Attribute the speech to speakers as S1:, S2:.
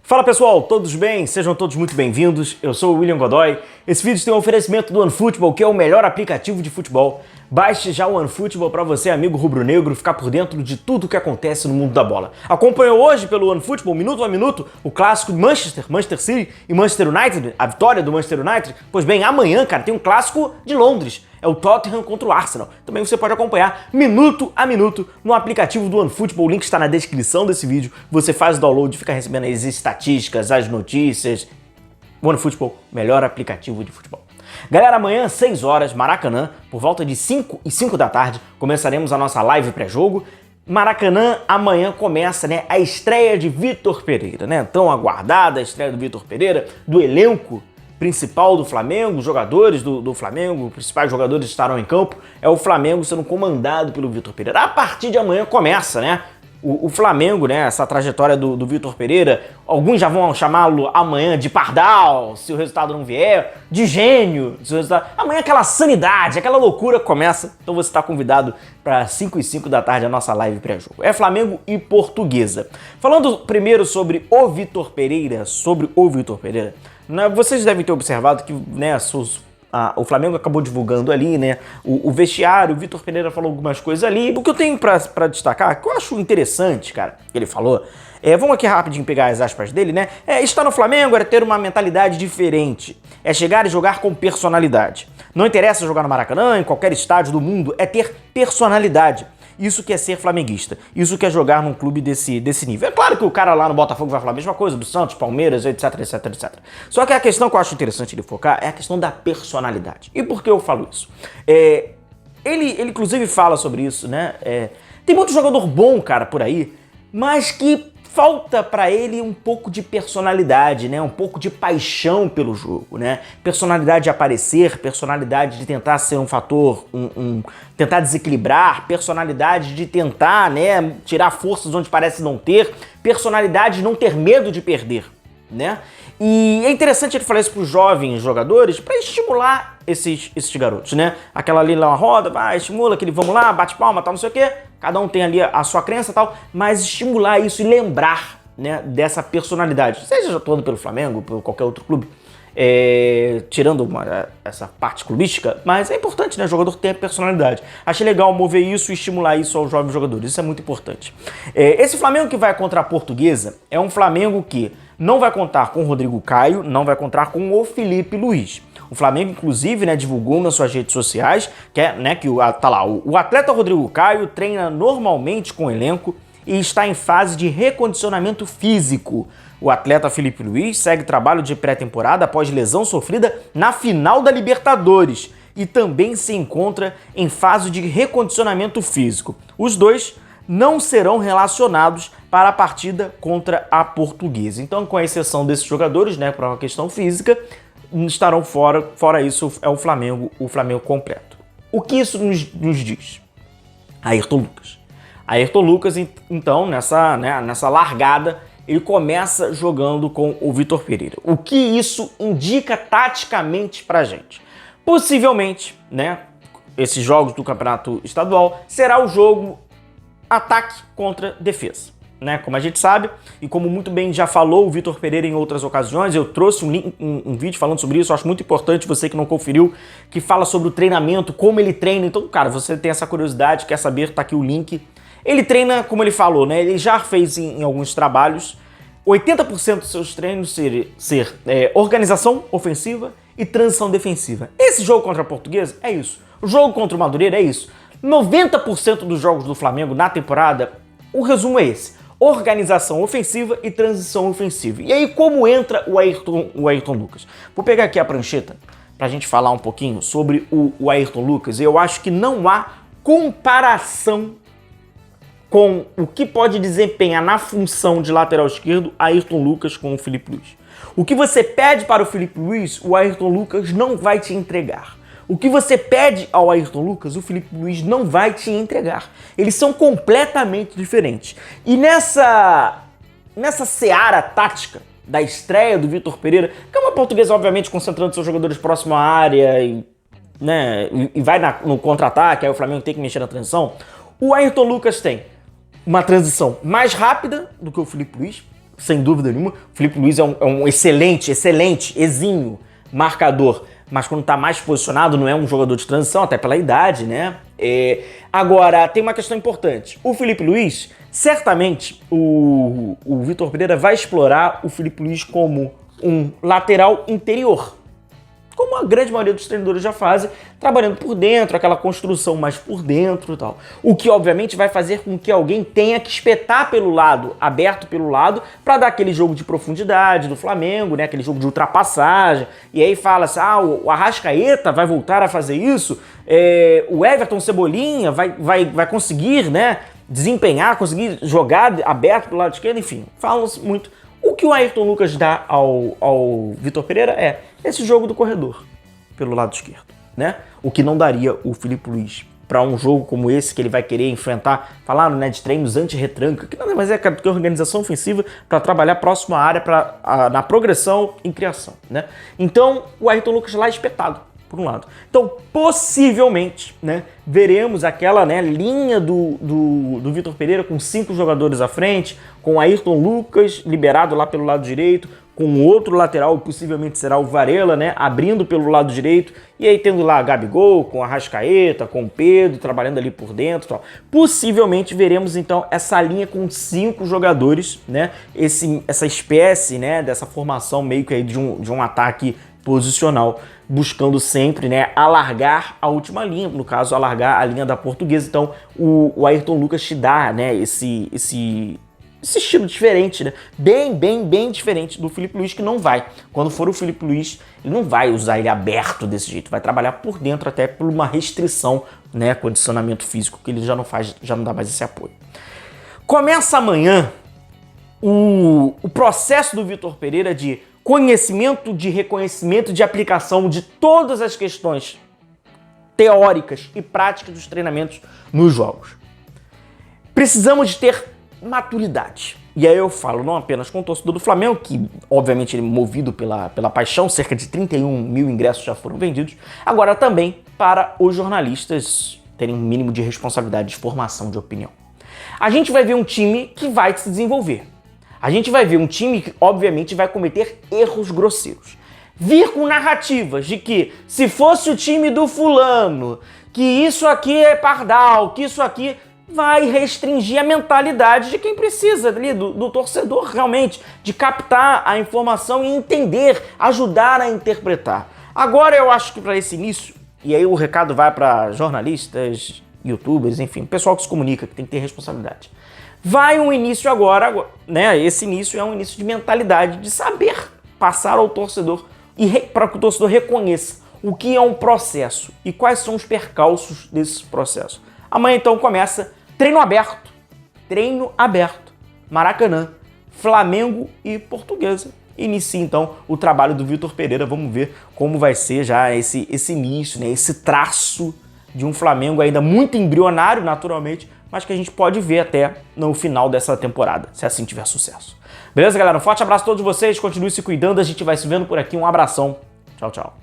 S1: Fala pessoal, todos bem? Sejam todos muito bem-vindos. Eu sou o William Godoy. Esse vídeo tem um oferecimento do OneFootball, que é o melhor aplicativo de futebol. Baixe já o OneFootball para você, amigo rubro-negro, ficar por dentro de tudo o que acontece no mundo da bola. Acompanhou hoje pelo OneFootball, minuto a minuto, o clássico de Manchester City e Manchester United, a vitória do Manchester United? Pois bem, amanhã, cara, tem um clássico de Londres. É o Tottenham contra o Arsenal. Também você pode acompanhar minuto a minuto no aplicativo do OneFootball. O link está na descrição desse vídeo. Você faz o download e fica recebendo as estatísticas, as notícias. OneFootball, melhor aplicativo de futebol. Galera, amanhã, 6 horas, Maracanã, por volta de 5 e 5 da tarde, começaremos a nossa live pré-jogo. Maracanã, amanhã começa, a estreia de Vitor Pereira, Tão aguardada a estreia do Vitor Pereira, do elenco principal do Flamengo, os jogadores do Flamengo, os principais jogadores estarão em campo, é o Flamengo sendo comandado pelo Vitor Pereira. A partir de amanhã começa, o Flamengo, essa trajetória do Vitor Pereira, alguns já vão chamá-lo amanhã de pardal, se o resultado não vier, de gênio, se o resultado... Amanhã aquela sanidade, aquela loucura começa, então você está convidado para 5 e 5 da tarde a nossa live pré-jogo. É Flamengo e Portuguesa. Falando primeiro sobre o Vitor Pereira, vocês devem ter observado que o Flamengo acabou divulgando ali, o vestiário, o Vitor Pereira falou algumas coisas ali. O que eu tenho pra destacar, que eu acho interessante, cara, que ele falou, vamos aqui rapidinho pegar as aspas dele, estar no Flamengo é ter uma mentalidade diferente, é chegar e jogar com personalidade. Não interessa jogar no Maracanã, em qualquer estádio do mundo, é ter personalidade. Isso que é ser flamenguista, isso que é jogar num clube desse nível. É claro que o cara lá no Botafogo vai falar a mesma coisa, do Santos, Palmeiras, etc. Só que a questão que eu acho interessante ele focar é a questão da personalidade. E por que eu falo isso? Ele inclusive fala sobre isso, tem muito jogador bom, cara, por aí, mas que falta pra ele um pouco de personalidade, um pouco de paixão pelo jogo, Personalidade de aparecer, personalidade de tentar ser um fator, tentar desequilibrar, personalidade de tentar, tirar forças onde parece não ter, personalidade de não ter medo de perder, E é interessante ele falar isso pros jovens jogadores para estimular esses garotos, Aquela ali lá, uma roda, vai, estimula, aquele vamos lá, bate palma, tal, não sei o quê. Cada um tem ali a sua crença e tal, mas estimular isso e lembrar, dessa personalidade. Seja atuando pelo Flamengo, por qualquer outro clube, tirando essa parte clubística, mas é importante, o jogador ter personalidade. Achei legal mover isso e estimular isso aos jovens jogadores, isso é muito importante. Esse Flamengo que vai contra a Portuguesa é um Flamengo que não vai contar com o Rodrigo Caio, não vai contar com o Felipe Luiz. O Flamengo, inclusive, divulgou nas suas redes sociais que tá lá, o atleta Rodrigo Caio treina normalmente com o elenco e está em fase de recondicionamento físico. O atleta Felipe Luiz segue trabalho de pré-temporada após lesão sofrida na final da Libertadores e também se encontra em fase de recondicionamento físico. Os dois não serão relacionados para a partida contra a Portuguesa. Então, com a exceção desses jogadores, por uma questão física, estarão fora. Fora isso, é o Flamengo completo. O que isso nos diz? Ayrton Lucas, então, nessa largada, ele começa jogando com o Vitor Pereira. O que isso indica taticamente pra gente? Possivelmente, esses jogos do Campeonato Estadual, será o jogo ataque contra defesa. Como a gente sabe, e como muito bem já falou o Vitor Pereira em outras ocasiões, eu trouxe um vídeo falando sobre isso, eu acho muito importante, você que não conferiu, que fala sobre o treinamento, como ele treina. Então, cara, você tem essa curiosidade, quer saber, tá aqui o link. Ele treina, como ele falou, ele já fez em alguns trabalhos, 80% dos seus treinos ser organização ofensiva e transição defensiva. Esse jogo contra a Portuguesa é isso. O jogo contra o Madureira é isso. 90% dos jogos do Flamengo na temporada, o resumo é esse. Organização ofensiva e transição ofensiva. E aí, como entra o Ayrton Lucas? Vou pegar aqui a prancheta pra gente falar um pouquinho sobre o Ayrton Lucas. Eu acho que não há comparação com o que pode desempenhar na função de lateral esquerdo Ayrton Lucas com o Felipe Luiz. O que você pede para o Felipe Luiz, o Ayrton Lucas não vai te entregar. O que você pede ao Ayrton Lucas, o Felipe Luiz não vai te entregar. Eles são completamente diferentes. E nessa seara tática da estreia do Vitor Pereira, que é uma Portuguesa, obviamente, concentrando seus jogadores próximo à área e vai no contra-ataque, aí o Flamengo tem que mexer na transição, o Ayrton Lucas tem uma transição mais rápida do que o Felipe Luiz, sem dúvida nenhuma. O Filipe Luís é um excelente, exímio marcador, mas quando tá mais posicionado não é um jogador de transição, até pela idade, né? Agora, tem uma questão importante. O Filipe Luís, certamente, o Vitor Pereira vai explorar o Filipe Luís como um lateral interior, como a grande maioria dos treinadores já fazem, trabalhando por dentro, aquela construção mais por dentro e tal. O que, obviamente, vai fazer com que alguém tenha que espetar pelo lado, aberto pelo lado, para dar aquele jogo de profundidade do Flamengo, né? Aquele jogo de ultrapassagem. E aí fala-se, o Arrascaeta vai voltar a fazer isso, o Everton Cebolinha vai conseguir, né, desempenhar, conseguir jogar aberto pelo lado esquerdo, enfim, falam-se muito. O que o Ayrton Lucas dá ao Vitor Pereira é esse jogo do corredor pelo lado esquerdo, né? O que não daria o Filipe Luís para um jogo como esse que ele vai querer enfrentar, falaram, né, de treinos anti-retranca, que nada mais é que organização ofensiva para trabalhar próximo à área na progressão e criação, né? Então, o Ayrton Lucas lá espetado, por um lado. Então, possivelmente, né, veremos aquela, né, linha do Vitor Pereira com 5 jogadores à frente, com o Ayrton Lucas liberado lá pelo lado direito, com outro lateral, possivelmente será o Varela, né, abrindo pelo lado direito, e aí tendo lá Gabigol, com a Arrascaeta, com o Pedro, trabalhando ali por dentro e tal. Possivelmente veremos, então, essa linha com 5 jogadores, né, essa espécie, né, dessa formação meio que aí de um ataque posicional, buscando sempre, né, alargar a última linha, no caso, alargar a linha da Portuguesa. Então, o Ayrton Lucas te dá, né, esse estilo diferente, né, bem diferente do Filipe Luís, que não vai. Quando for o Filipe Luís, ele não vai usar ele aberto desse jeito, vai trabalhar por dentro até por uma restrição, né, condicionamento físico, que ele já não faz, já não dá mais esse apoio. Começa amanhã o processo do Vitor Pereira de conhecimento, de reconhecimento, de aplicação de todas as questões teóricas e práticas dos treinamentos nos jogos. Precisamos de ter maturidade. E aí eu falo não apenas com o torcedor do Flamengo, que obviamente ele é movido pela paixão, cerca de 31 mil ingressos já foram vendidos, agora também para os jornalistas terem um mínimo de responsabilidade de formação de opinião. A gente vai ver um time que vai se desenvolver. A gente vai ver um time que, obviamente, vai cometer erros grosseiros. Vir com narrativas de que, se fosse o time do fulano, que isso aqui é pardal, que isso aqui vai restringir a mentalidade de quem precisa ali, do torcedor realmente, de captar a informação e entender, ajudar a interpretar. Agora eu acho que para esse início, e aí o recado vai para jornalistas, youtubers, enfim, pessoal que se comunica, que tem que ter responsabilidade. Vai um início agora, né? Esse início é um início de mentalidade, de saber passar ao torcedor e para que o torcedor reconheça o que é um processo e quais são os percalços desse processo. Amanhã então começa treino aberto, Maracanã, Flamengo e Portuguesa. Inicia então o trabalho do Vitor Pereira, vamos ver como vai ser já esse início, né? Esse traço de um Flamengo ainda muito embrionário, naturalmente, mas que a gente pode ver até no final dessa temporada, se assim tiver sucesso. Beleza, galera? Um forte abraço a todos vocês, continue se cuidando, a gente vai se vendo por aqui, um abração, tchau, tchau.